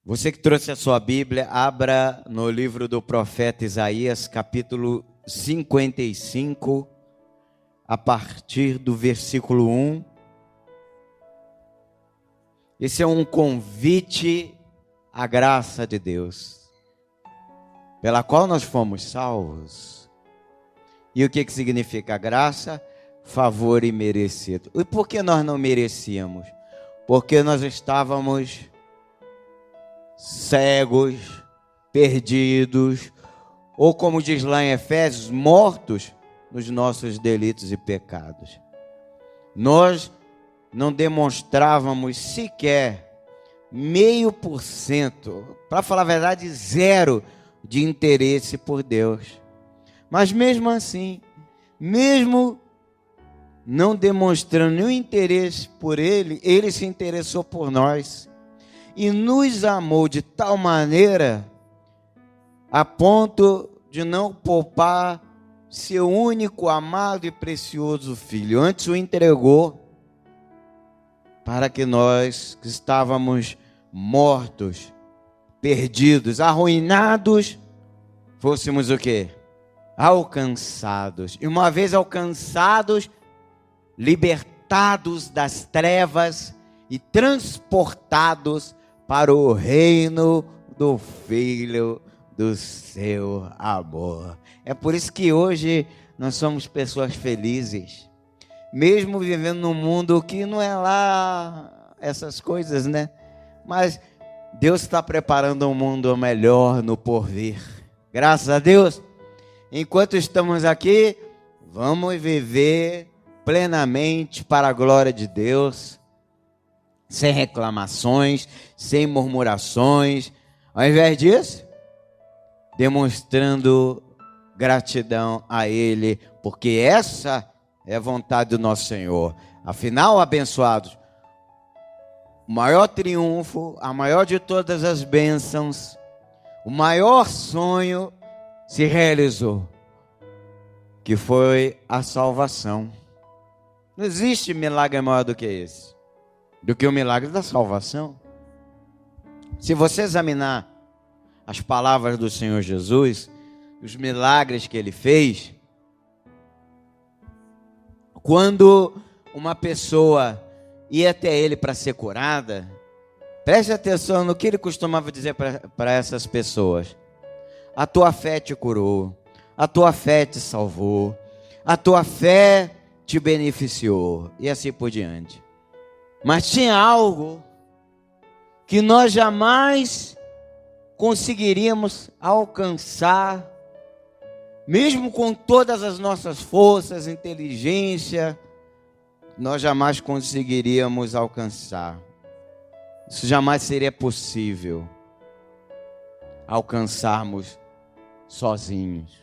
Você que trouxe a sua Bíblia, abra no livro do profeta Isaías, capítulo 55, a partir do versículo 1. Esse é um convite à graça de Deus, pela qual nós fomos salvos. E o que significa graça? Favor imerecido. E por que nós não merecíamos? Porque nós estávamos cegos, perdidos, ou como diz lá em Efésios, mortos nos nossos delitos e pecados. Nós não demonstrávamos sequer 0,5%, para falar a verdade, 0 de interesse por Deus. Mas mesmo assim, mesmo não demonstrando nenhum interesse por Ele, Ele se interessou por nós e nos amou de tal maneira a ponto de não poupar seu único, amado e precioso Filho. Antes o entregou para que nós que estávamos mortos, perdidos, arruinados, fôssemos o quê? Alcançados. E uma vez alcançados, libertados das trevas e transportados para o reino do Filho do seu amor. É por isso que hoje nós somos pessoas felizes, mesmo vivendo num mundo que não é lá essas coisas, né? Mas Deus está preparando um mundo melhor no porvir. Graças a Deus. Enquanto estamos aqui, vamos viver plenamente para a glória de Deus, sem reclamações, sem murmurações. Ao invés disso, demonstrando gratidão a Ele, porque essa é a vontade do nosso Senhor. Afinal, abençoados, o maior triunfo, a maior de todas as bênçãos, o maior sonho se realizou, que foi a salvação. Não existe milagre maior do que esse, do que o milagre da salvação. Se você examinar as palavras do Senhor Jesus, os milagres que Ele fez, quando uma pessoa ia até Ele para ser curada, preste atenção no que Ele costumava dizer para essas pessoas: a tua fé te curou, a tua fé te salvou, a tua fé te beneficiou, e assim por diante. Mas tinha algo que nós jamais conseguiríamos alcançar, mesmo com todas as nossas forças, inteligência, nós jamais conseguiríamos alcançar. Isso jamais seria possível alcançarmos sozinhos.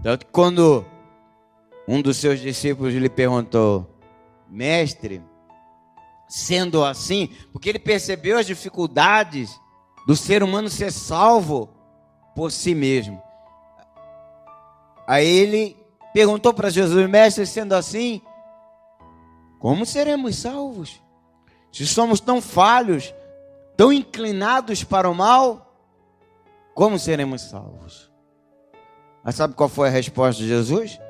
Tanto que quando um dos seus discípulos lhe perguntou: mestre, sendo assim, porque ele percebeu as dificuldades do ser humano ser salvo por si mesmo. Aí ele perguntou para Jesus: mestre, sendo assim, como seremos salvos? Se somos tão falhos, tão inclinados para o mal, como seremos salvos? Mas sabe qual foi a resposta de Jesus?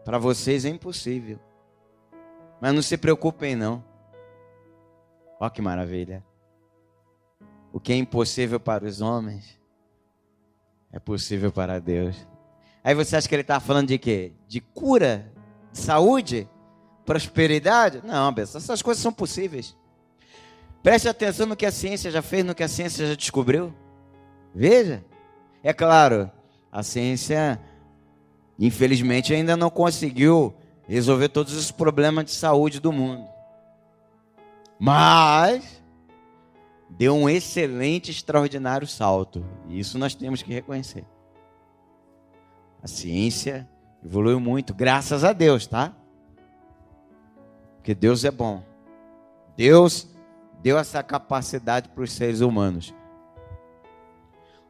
Para vocês é impossível, mas não se preocupem não. Olha que maravilha. O que é impossível para os homens é possível para Deus. Aí você acha que ele está falando de quê? De cura, de saúde, prosperidade? Não, essas coisas são possíveis. Preste atenção no que a ciência já fez, no que a ciência já descobriu. Veja. É claro, a ciência, infelizmente, ainda não conseguiu resolver todos os problemas de saúde do mundo. Mas deu um excelente, extraordinário salto. E isso nós temos que reconhecer. A ciência evoluiu muito, graças a Deus, tá? Porque Deus é bom. Deus deu essa capacidade para os seres humanos.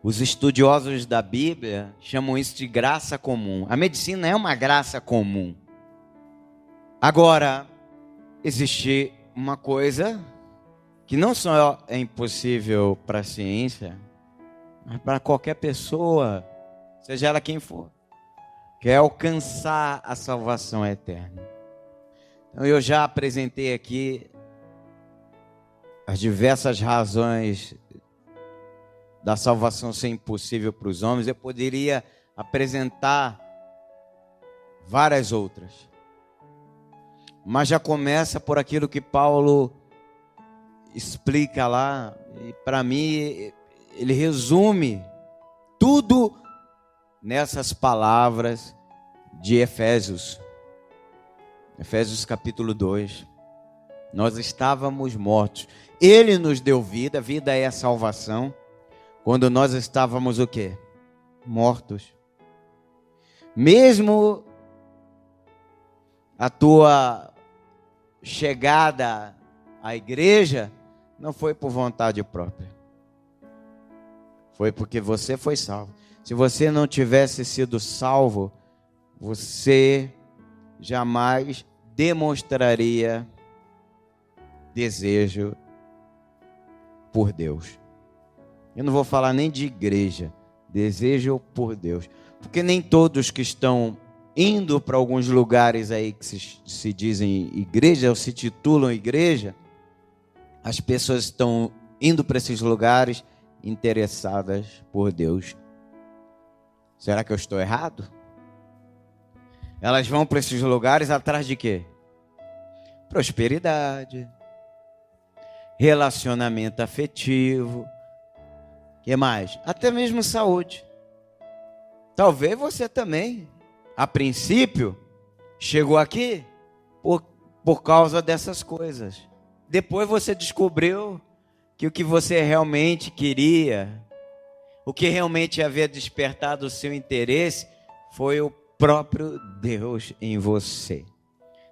Os estudiosos da Bíblia chamam isso de graça comum. A medicina é uma graça comum. Agora, existe uma coisa que não só é impossível para a ciência, mas para qualquer pessoa, seja ela quem for, que é alcançar a salvação eterna. Então eu já apresentei aqui as diversas razões da salvação ser impossível para os homens. Eu poderia apresentar várias outras, mas já começa por aquilo que Paulo explica lá, e para mim ele resume tudo nessas palavras de Efésios capítulo 2. Nós estávamos mortos, ele nos deu vida, vida é a salvação, quando nós estávamos o quê? Mortos. Mesmo a tua chegada à igreja não foi por vontade própria, foi porque você foi salvo. Se você não tivesse sido salvo, você jamais demonstraria desejo por Deus. Eu não vou falar nem de igreja, desejo por Deus, porque nem todos que estão indo para alguns lugares aí que se dizem igreja, ou se titulam igreja, as pessoas estão indo para esses lugares interessadas por Deus. Será que eu estou errado? Elas vão para esses lugares atrás de quê? Prosperidade, relacionamento afetivo, que mais? Até mesmo saúde. Talvez você também, a princípio, chegou aqui por causa dessas coisas. Depois você descobriu que o que você realmente queria, o que realmente havia despertado o seu interesse, foi o próprio Deus em você.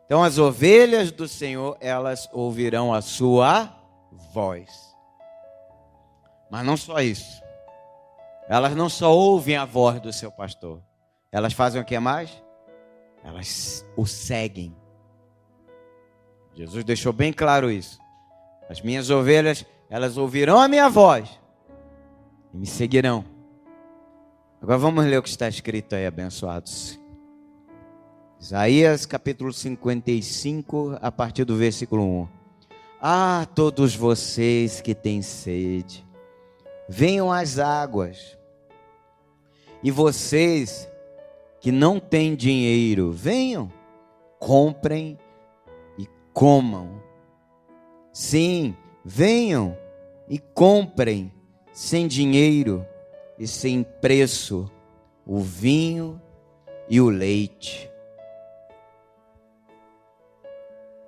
Então as ovelhas do Senhor, elas ouvirão a sua voz. Mas não só isso. Elas não só ouvem a voz do seu pastor. Elas fazem o que mais? Elas o seguem. Jesus deixou bem claro isso. As minhas ovelhas, elas ouvirão a minha voz e me seguirão. Agora vamos ler o que está escrito aí, abençoados. Isaías capítulo 55, a partir do versículo 1. Ah, todos vocês que têm sede, venham às águas. E vocês que não têm dinheiro, venham, comprem e comam. Sim, venham e comprem sem dinheiro e sem preço o vinho e o leite.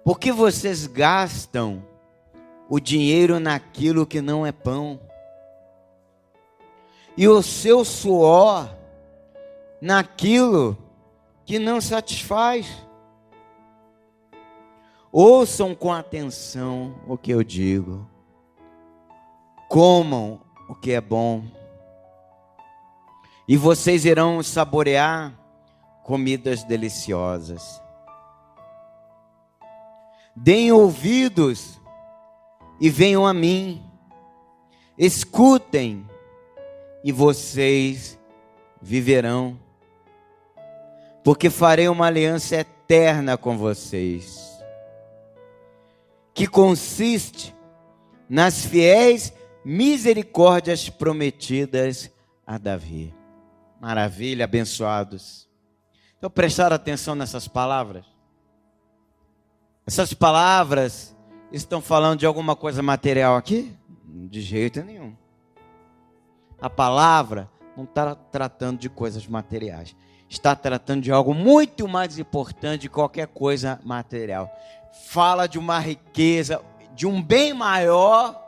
Por que vocês gastam o dinheiro naquilo que não é pão? E o seu suor naquilo que não satisfaz? Ouçam com atenção o que eu digo. Comam o que é bom. E vocês irão saborear comidas deliciosas. Deem ouvidos e venham a mim. Escutem e vocês viverão. Porque farei uma aliança eterna com vocês, que consiste nas fiéis misericórdias prometidas a Davi. Maravilha, abençoados. Então prestaram atenção nessas palavras? Essas palavras estão falando de alguma coisa material aqui? De jeito nenhum. A palavra não está tratando de coisas materiais. Está tratando de algo muito mais importante de qualquer coisa material. Fala de uma riqueza, de um bem maior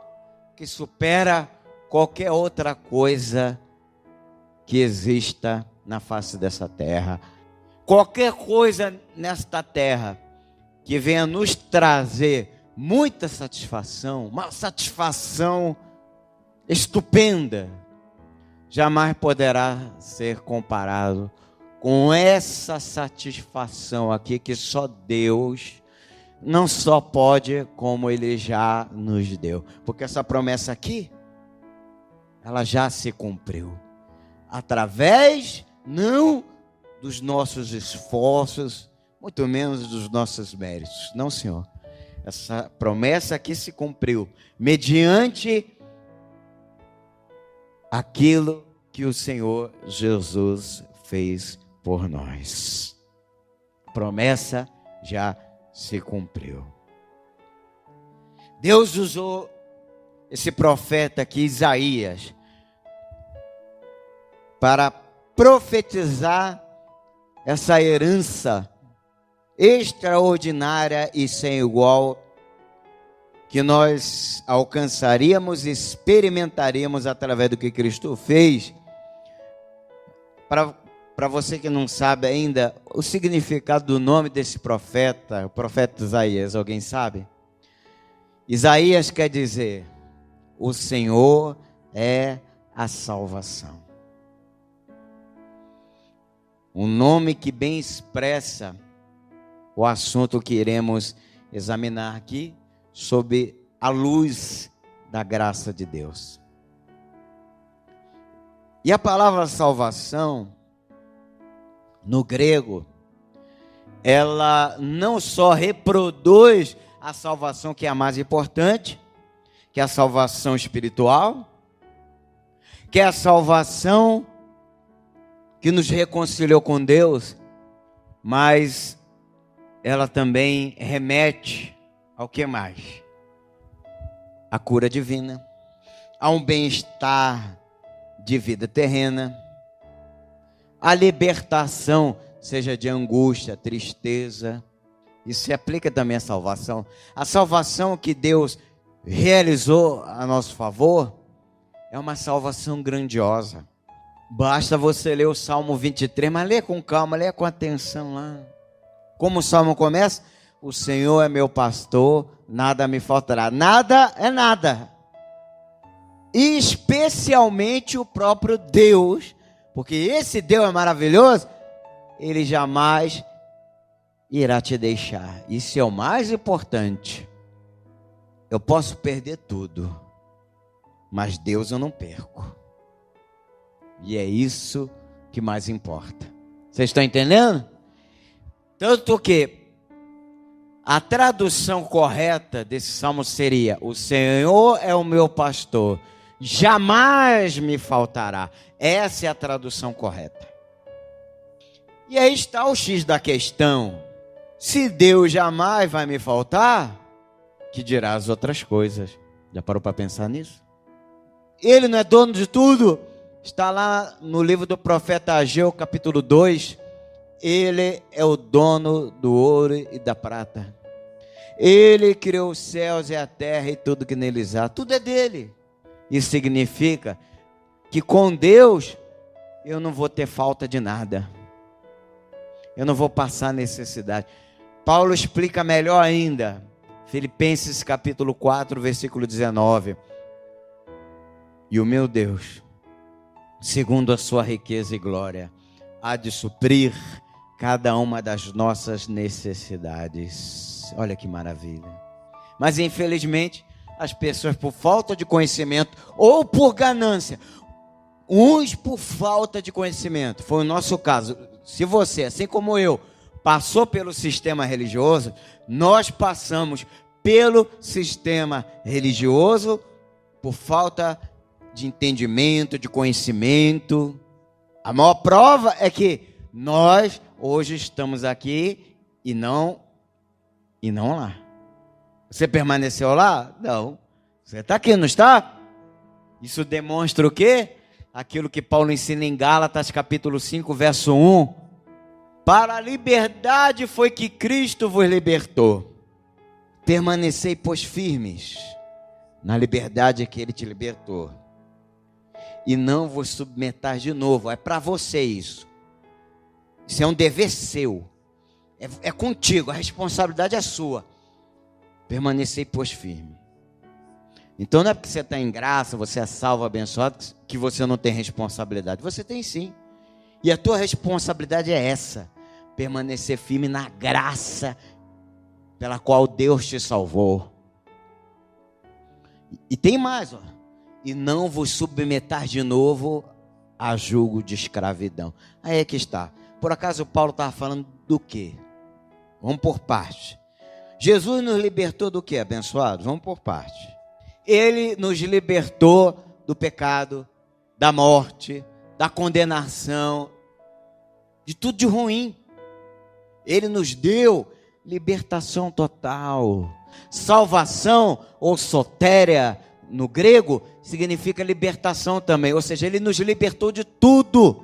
que supera qualquer outra coisa que exista na face dessa terra. Qualquer coisa nesta terra que venha nos trazer muita satisfação, uma satisfação estupenda, jamais poderá ser comparado com essa satisfação aqui que só Deus não só pode, como Ele já nos deu. Porque essa promessa aqui, ela já se cumpriu. Através, não dos nossos esforços, muito menos dos nossos méritos. Não, Senhor. Essa promessa aqui se cumpriu mediante aquilo que o Senhor Jesus fez por nós. A promessa já se cumpriu. Deus usou esse profeta aqui, Isaías, para profetizar essa herança extraordinária e sem igual que nós alcançaríamos e experimentaríamos através do que Cristo fez. Para você que não sabe ainda, o significado do nome desse profeta, o profeta Isaías, alguém sabe? Isaías quer dizer, o Senhor é a salvação. Um nome que bem expressa o assunto que iremos examinar aqui, sob a luz da graça de Deus. E a palavra salvação, no grego, ela não só reproduz a salvação que é a mais importante, que é a salvação espiritual, que é a salvação que nos reconciliou com Deus, mas ela também remete ao que mais? A cura divina, a um bem-estar de vida terrena, a libertação, seja de angústia, tristeza. Isso se aplica também à salvação. A salvação que Deus realizou a nosso favor é uma salvação grandiosa. Basta você ler o Salmo 23, mas lê com calma, lê com atenção lá. Como o Salmo começa? O Senhor é meu pastor, nada me faltará. Nada é nada. E especialmente o próprio Deus, porque esse Deus é maravilhoso, Ele jamais irá te deixar. Isso é o mais importante. Eu posso perder tudo, mas Deus eu não perco. E é isso que mais importa. Vocês estão entendendo? Tanto que a tradução correta desse salmo seria: o Senhor é o meu pastor, jamais me faltará. Essa é a tradução correta. E aí está o X da questão. Se Deus jamais vai me faltar, que dirá as outras coisas? Já parou para pensar nisso? Ele não é dono de tudo? Está lá no livro do profeta Ageu, capítulo 2. Ele é o dono do ouro e da prata. Ele criou os céus e a terra e tudo que neles há. Tudo é dele. Isso significa que com Deus eu não vou ter falta de nada. Eu não vou passar necessidade. Paulo explica melhor ainda. Filipenses capítulo 4, versículo 19. E o meu Deus, segundo a sua riqueza e glória, há de suprir cada uma das nossas necessidades. Olha que maravilha. Mas infelizmente, as pessoas, por falta de conhecimento ou por ganância, uns por falta de conhecimento, foi o nosso caso. Se você, assim como eu, passou pelo sistema religioso, nós passamos pelo sistema religioso por falta de entendimento, de conhecimento. A maior prova é que nós hoje estamos aqui e não lá. Você permaneceu lá? Não. Você está aqui, não está? Isso demonstra o quê? Aquilo que Paulo ensina em Gálatas capítulo 5, verso 1. Para a liberdade foi que Cristo vos libertou. Permanecei, pois, firmes na liberdade que Ele te libertou. E não vos submetais de novo. É para você isso. Isso é um dever seu. É contigo, a responsabilidade é sua. Permanecei, pois, firme. Então não é porque você está em graça, você é salvo, abençoado, que você não tem responsabilidade. Você tem sim. E a tua responsabilidade é essa: permanecer firme na graça pela qual Deus te salvou. E tem mais, ó. E não vos submetar de novo a jugo de escravidão. Aí é que está. Por acaso Paulo estava falando do quê? Vamos por parte. Jesus nos libertou do quê, abençoados? Vamos por parte. Ele nos libertou do pecado, da morte, da condenação, de tudo de ruim. Ele nos deu libertação total. Salvação ou sotéria no grego significa libertação também. Ou seja, ele nos libertou de tudo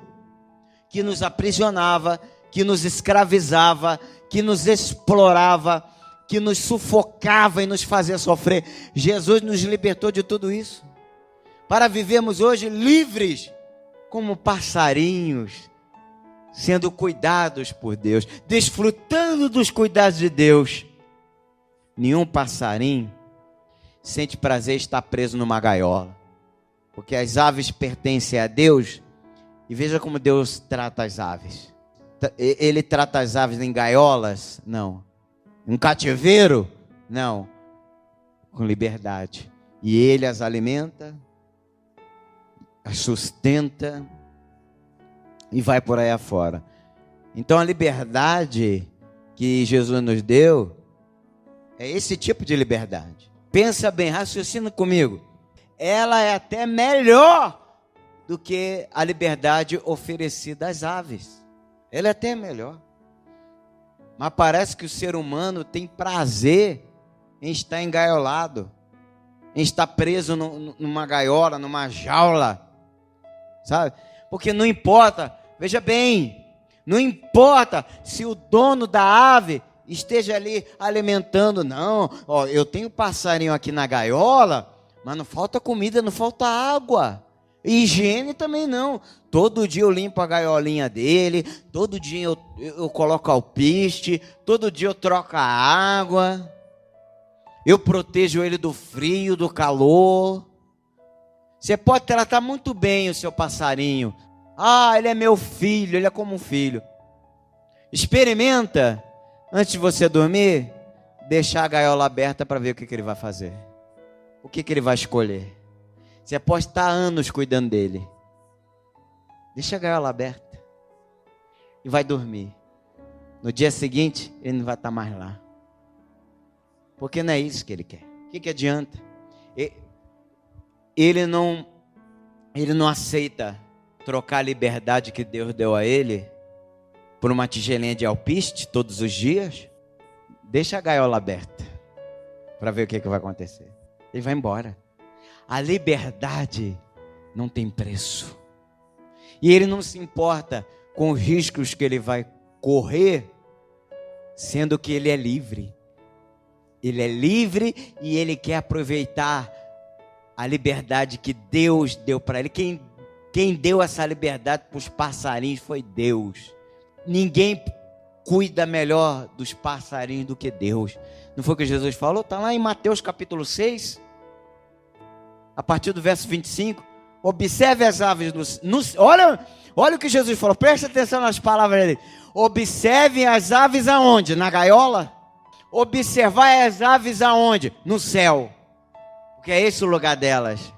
que nos aprisionava, que nos escravizava, que nos explorava, que nos sufocava e nos fazia sofrer. Jesus nos libertou de tudo isso, para vivermos hoje livres, como passarinhos, sendo cuidados por Deus, desfrutando dos cuidados de Deus. Nenhum passarinho sente prazer em estar preso numa gaiola, porque as aves pertencem a Deus. E veja como Deus trata as aves. Ele trata as aves em gaiolas? Não. Um cativeiro? Não. Com liberdade. E ele as alimenta, as sustenta e vai por aí afora. Então a liberdade que Jesus nos deu é esse tipo de liberdade. Pensa bem, raciocina comigo. Ela é até melhor do que a liberdade oferecida às aves. Ela é até melhor. Mas parece que o ser humano tem prazer em estar engaiolado, em estar preso numa gaiola, numa jaula, sabe? Porque não importa, veja bem, não importa se o dono da ave esteja ali alimentando, não. Ó, eu tenho passarinho aqui na gaiola, mas não falta comida, não falta água. E higiene também não. Todo dia eu limpo a gaiolinha dele, todo dia eu coloco alpiste, todo dia eu troco a água, eu protejo ele do frio, do calor. Você pode tratar muito bem o seu passarinho. Ah, ele é meu filho, ele é como um filho. Experimenta, antes de você dormir, deixar a gaiola aberta para ver o que ele vai fazer. O que ele vai escolher. Você pode estar anos cuidando dele. Deixa a gaiola aberta. E vai dormir. No dia seguinte, ele não vai estar mais lá. Porque não é isso que ele quer. O que adianta? Ele não aceita trocar a liberdade que Deus deu a ele por uma tigelinha de alpiste todos os dias. Deixa a gaiola aberta para ver o que vai acontecer. Ele vai embora. A liberdade não tem preço. E ele não se importa com os riscos que ele vai correr, sendo que ele é livre. Ele é livre e ele quer aproveitar a liberdade que Deus deu para ele. Quem deu essa liberdade para os passarinhos foi Deus. Ninguém cuida melhor dos passarinhos do que Deus. Não foi o que Jesus falou? Está lá em Mateus capítulo 6. A partir do verso 25, observe as aves olha o que Jesus falou, presta atenção nas palavras dele. Observem as aves aonde? Na gaiola? Observar as aves aonde? No céu. Porque é esse o lugar delas.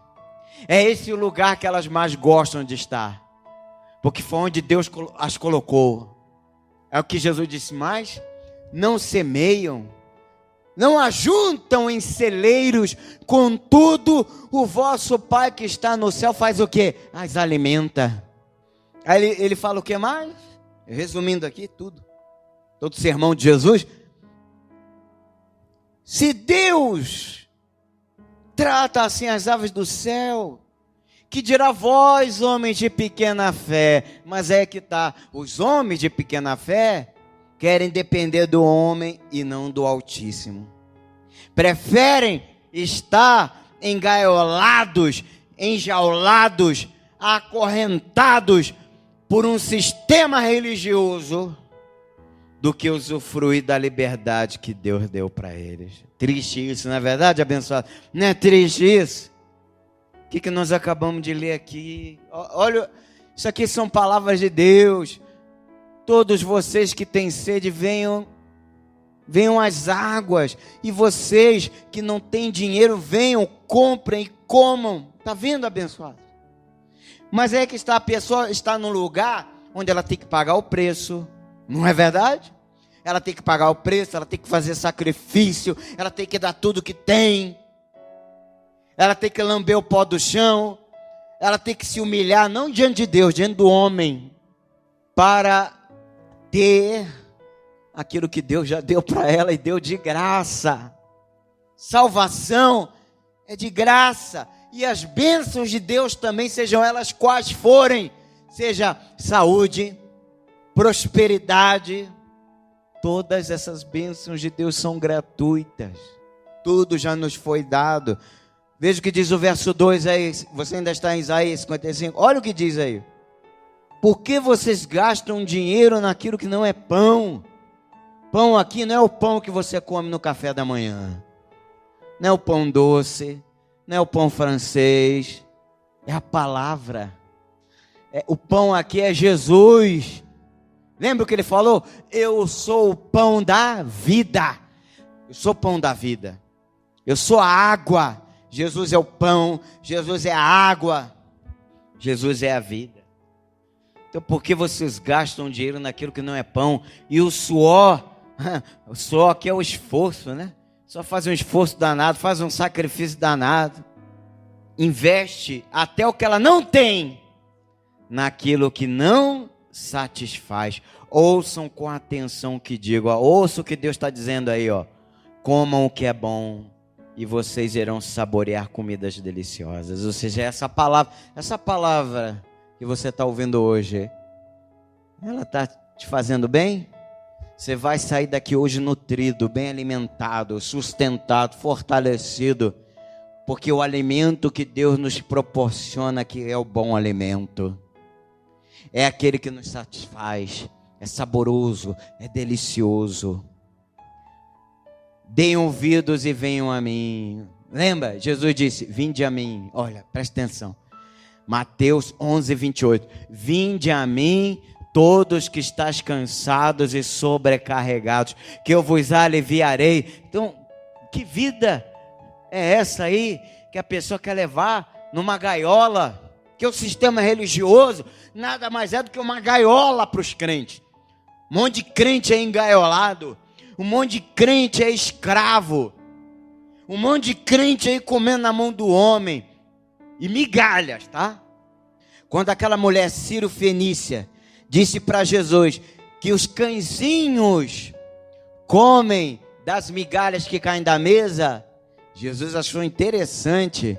É esse o lugar que elas mais gostam de estar. Porque foi onde Deus as colocou. É o que Jesus disse mais. Não semeiam, não ajuntam em celeiros, contudo, o vosso Pai que está no céu faz o quê? As alimenta. Aí ele fala o que mais? Resumindo aqui tudo, todo o sermão de Jesus. Se Deus trata assim as aves do céu, que dirá vós, homens de pequena fé? Mas é que está, os homens de pequena fé querem depender do homem e não do Altíssimo. Preferem estar engaiolados, enjaulados, acorrentados por um sistema religioso do que usufruir da liberdade que Deus deu para eles. Triste isso, não é verdade, abençoado? Não é triste isso? O que nós acabamos de ler aqui? Olha, isso aqui são palavras de Deus. Todos vocês que têm sede, venham venham as águas, e vocês que não têm dinheiro, venham, comprem e comam. Está vendo, abençoado? Mas é que está, a pessoa está num lugar onde ela tem que pagar o preço, não é verdade? Ela tem que pagar o preço, ela tem que fazer sacrifício, ela tem que dar tudo que tem, ela tem que lamber o pó do chão, ela tem que se humilhar, não diante de Deus, diante do homem, para ter aquilo que Deus já deu para ela e deu de graça. Salvação é de graça, e as bênçãos de Deus também, sejam elas quais forem, seja saúde, prosperidade, todas essas bênçãos de Deus são gratuitas, tudo já nos foi dado. Veja o que diz o verso 2 aí, você ainda está em Isaías 55, olha o que diz aí. Por que vocês gastam dinheiro naquilo que não é pão? Pão aqui não é o pão que você come no café da manhã, não é o pão doce, não é o pão francês, é a palavra. O pão aqui é Jesus. Lembra o que ele falou? Eu sou o pão da vida. Eu sou o pão da vida. Eu sou a água. Jesus é o pão, Jesus é a água, Jesus é a vida. Então por que vocês gastam dinheiro naquilo que não é pão? E o suor aqui é o esforço, né? Só faz um esforço danado, faz um sacrifício danado, investe até o que ela não tem naquilo que não satisfaz. Ouçam com atenção o que digo, ouça o que Deus está dizendo aí, comam o que é bom e vocês irão saborear comidas deliciosas. Ou seja, essa palavra que você está ouvindo hoje, ela está te fazendo bem? Você vai sair daqui hoje nutrido, bem alimentado, sustentado, fortalecido, porque o alimento que Deus nos proporciona aqui é o bom alimento, é aquele que nos satisfaz, é saboroso, é delicioso. Deem ouvidos e venham a mim. Lembra? Jesus disse, vinde a mim. Olha, presta atenção. Mateus 11, 28. Vinde a mim, todos que estáis cansados e sobrecarregados, que eu vos aliviarei. Então, que vida é essa aí, que a pessoa quer levar numa gaiola? Que o sistema religioso nada mais é do que uma gaiola para os crentes. Um monte de crente é engaiolado. Um monte de crente é escravo. Um monte de crente aí comendo na mão do homem. E migalhas, tá? Quando aquela mulher Ciro-fenícia disse para Jesus que os cãezinhos comem das migalhas que caem da mesa, Jesus achou interessante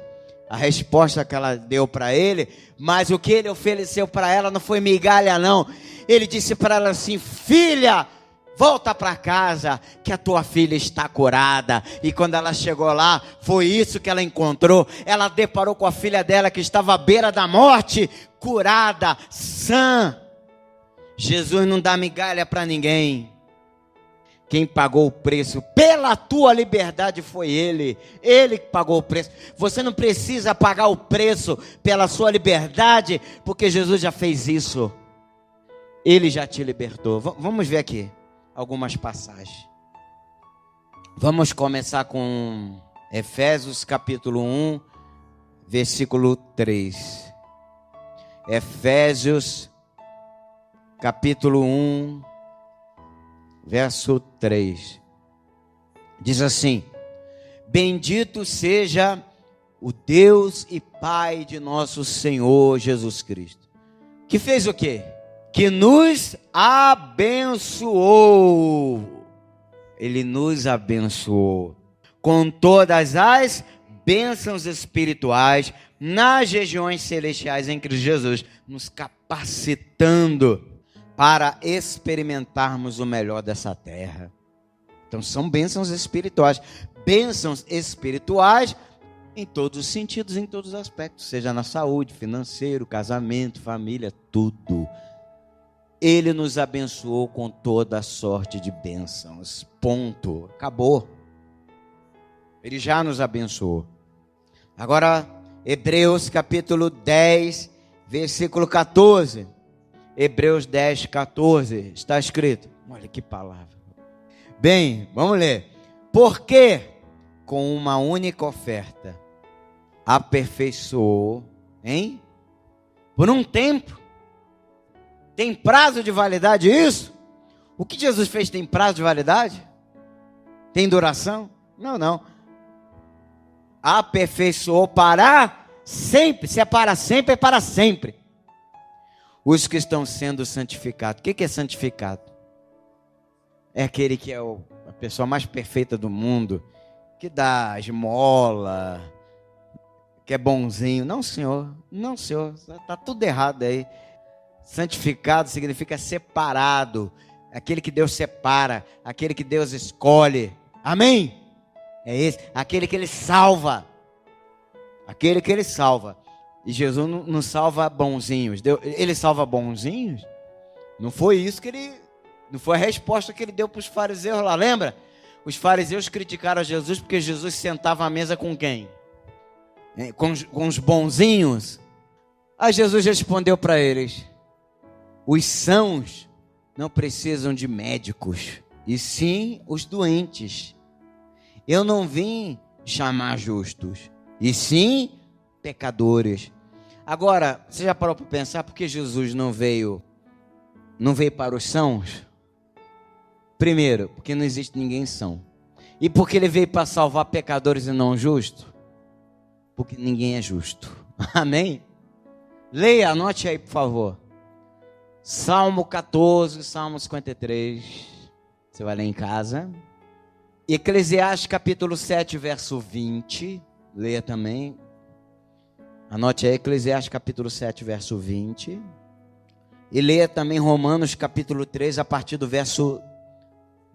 a resposta que ela deu para ele, mas o que ele ofereceu para ela não foi migalha não. Ele disse para ela assim, filha, volta para casa, que a tua filha está curada. E quando ela chegou lá, foi isso que ela encontrou. Ela deparou com a filha dela que estava à beira da morte, curada, sã. Jesus não dá migalha para ninguém. Quem pagou o preço pela tua liberdade foi Ele. Ele que pagou o preço. Você não precisa pagar o preço pela sua liberdade, porque Jesus já fez isso. Ele já te libertou. Vamos ver aqui algumas passagens. Vamos começar com Efésios capítulo 1, versículo 3. Efésios capítulo 1, verso 3. Diz assim: bendito seja o Deus e Pai de nosso Senhor Jesus Cristo, que fez o quê? Que nos abençoou. Ele nos abençoou com todas as bênçãos espirituais nas regiões celestiais em Cristo Jesus, nos capacitando para experimentarmos o melhor dessa terra. Então são bênçãos espirituais. Bênçãos espirituais em todos os sentidos, em todos os aspectos, seja na saúde, financeiro, casamento, família, tudo. Ele nos abençoou com toda a sorte de bênçãos. Ponto. Acabou. Ele já nos abençoou. Agora, Hebreus capítulo 10, versículo 14. Hebreus 10, 14. Está escrito. Olha que palavra. Bem, vamos ler. Porque com uma única oferta aperfeiçoou, hein? Por um tempo. Tem prazo de validade isso? O que Jesus fez tem prazo de validade? Tem duração? Não. Aperfeiçoou para sempre. Se é para sempre, é para sempre. Os que estão sendo santificados. O que é santificado? É aquele que é a pessoa mais perfeita do mundo, que dá esmola, que é bonzinho. Não, senhor. Está tudo errado aí. Santificado significa separado. Aquele que Deus separa, aquele que Deus escolhe. Amém? É esse, aquele que Ele salva. Aquele que Ele salva. E Jesus não salva bonzinhos. Ele salva bonzinhos? Não foi isso que Ele... Não foi a resposta que Ele deu para os fariseus lá, lembra? Os fariseus criticaram Jesus porque Jesus sentava à mesa com quem? Com os bonzinhos. Aí Jesus respondeu para eles: os sãos não precisam de médicos, e sim os doentes. Eu não vim chamar justos, e sim pecadores. Agora, você já parou para pensar por que Jesus não veio para os sãos? Primeiro, porque não existe ninguém são. E porque Ele veio para salvar pecadores e não justos? Porque ninguém é justo. Amém? Leia, anote aí, por favor. Salmo 14, Salmo 53, você vai ler em casa. Eclesiastes capítulo 7, verso 20, leia também. Anote aí, Eclesiastes capítulo 7, verso 20. E leia também Romanos capítulo 3, a partir do verso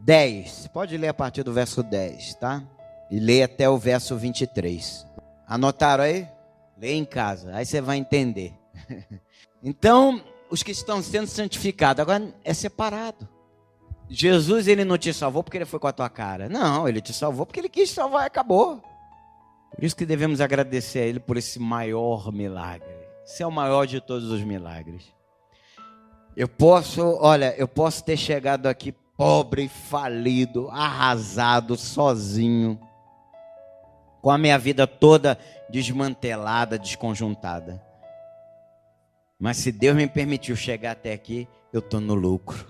10. Pode ler a partir do verso 10, tá? E leia até o verso 23. Anotaram aí? Leia em casa, aí você vai entender. Então... os que estão sendo santificados, agora é separado. Jesus, Ele não te salvou porque Ele foi com a tua cara. Não, Ele te salvou porque Ele quis salvar e acabou. Por isso que devemos agradecer a Ele por esse maior milagre. Esse é o maior de todos os milagres. Eu posso ter chegado aqui pobre, falido, arrasado, sozinho, com a minha vida toda desmantelada, desconjuntada. Mas se Deus me permitiu chegar até aqui, eu estou no lucro.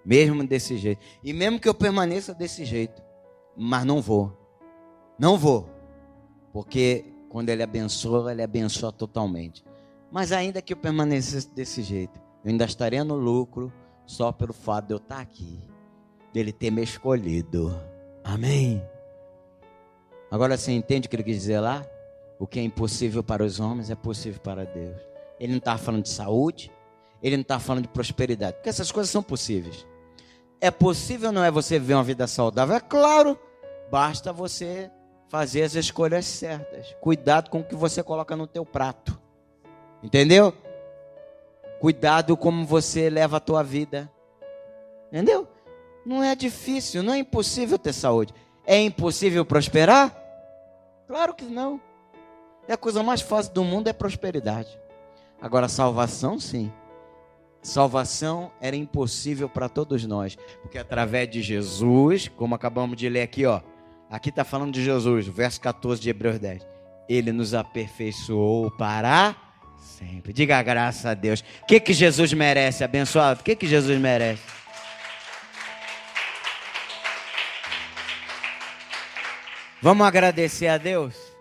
Mesmo desse jeito. E mesmo que eu permaneça desse jeito. Mas não vou. Não vou. Porque quando Ele abençoa totalmente. Mas ainda que eu permanecesse desse jeito, eu ainda estaria no lucro só pelo fato de eu estar aqui. Dele ter me escolhido. Amém? Agora você entende o que Ele quis dizer lá? O que é impossível para os homens é possível para Deus. Ele não está falando de saúde, Ele não está falando de prosperidade, porque essas coisas são possíveis. É possível ou não é você viver uma vida saudável? É claro, basta você fazer as escolhas certas. Cuidado com o que você coloca no teu prato. Entendeu? Cuidado como você leva a tua vida. Entendeu? Não é difícil, não é impossível ter saúde. É impossível prosperar? Claro que não. A coisa mais fácil do mundo é prosperidade. Agora, salvação, sim. Salvação era impossível para todos nós. Porque através de Jesus, como acabamos de ler aqui, ó. Aqui está falando de Jesus, verso 14 de Hebreus 10. Ele nos aperfeiçoou para sempre. Diga graças a Deus. O que Jesus merece, abençoado? O que Jesus merece? Vamos agradecer a Deus?